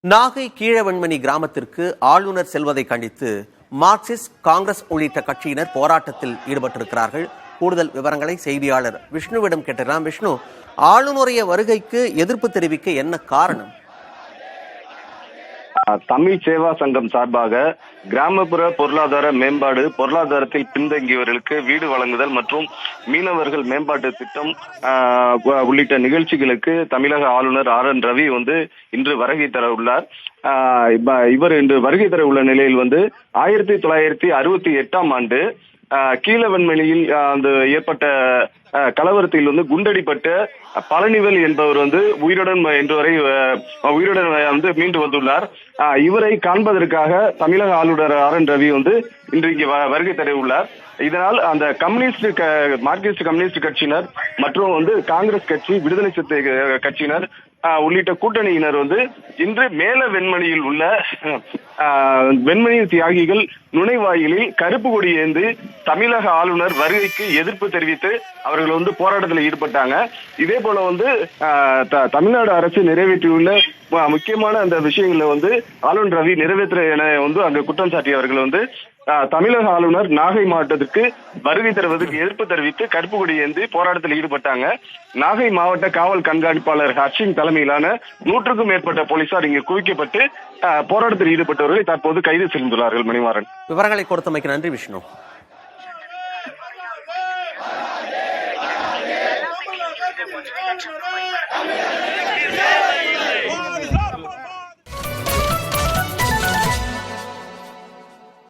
நாகை கீழவெண்மணி கிராமத்திற்கு ஆளுநர் செல்வதை கண்டித்து மார்க்சிஸ்ட், காங்கிரஸ் உள்ளிட்ட கட்சியினர் போராட்டத்தில் ஈடுபட்டிருக்கிறார்கள். கூடுதல் விவரங்களை செய்தியாளர் விஷ்ணுவிடம் கேட்டிருக்கலாம். விஷ்ணு, ஆளுநருடைய வருகைக்கு எதிர்ப்பு தெரிவிக்க என்ன காரணம்? தமிழ் சேவா சங்கம் சார்பாக கிராமப்புற பொருளாதார மேம்பாடு, பொருளாதாரத்தில் பின்தங்கியவர்களுக்கு வீடு வழங்குதல் மற்றும் மீனவர்கள் மேம்பாட்டு திட்டம் உள்ளிட்ட நிகழ்ச்சிகளுக்கு தமிழக ஆளுநர் RN ரவி இன்று வருகை தர உள்ளார். இவர் இன்று வருகை தர உள்ள நிலையில் 1968ஆம் ஆண்டு கீழவெண்மணியில் ஏற்பட்ட கலவரத்தில் குண்டடிப்பட்ட பழனிவேல் என்பவர் உயிருடன் மீண்டு வந்துள்ளார். இவரை காண்பதற்காக தமிழக ஆளுநர் RN ரவி இன்று இங்கே வருகை தர உள்ளார். இதனால் அந்த மார்க்சிஸ்ட் கம்யூனிஸ்ட் கட்சியினர் மற்றும் காங்கிரஸ் கட்சி, விடுதலை சிறுத்தை கட்சியினர் உள்ளிட்ட கூட்டணியினர் இன்று மேல வெண்மணியில் உள்ள வெண்மணி தியாகிகள் நுழைவாயிலில் கருப்பு கொடி ஏந்தி தமிழக ஆளுநர் வருகைக்கு எதிர்ப்பு தெரிவித்து அவர்கள் போராட்டத்தில் ஈடுபட்டாங்க. இதே போல தமிழ்நாடு அரசு நிறைவேற்றியுள்ள முக்கியமான அந்த விஷயங்களை ஆளுநர் ரவி நிறைவேற்ற என அங்கு குற்றம் சாட்டியவர்கள் தமிழக ஆளுநர் நாகை மாவட்டத்திற்கு வருகை தருவதற்கு எதிர்ப்பு தெரிவித்து கருப்பு கொடி ஏந்தி போராட்டத்தில் ஈடுபட்டாங்க. நாகை மாவட்ட காவல் கண்காணிப்பாளர் ஹர்ஷின் தலைமையிலான 100க்கும் மேற்பட்ட போலீசார் இங்கு குவிக்கப்பட்டு போராட்டத்தில் ஈடுபட்டவர்களை தற்போது கைது செய்துள்ளார்கள். மணிமாறன், விவரங்களை கொடுத்தமைக்கு நன்றி விஷ்ணு. America!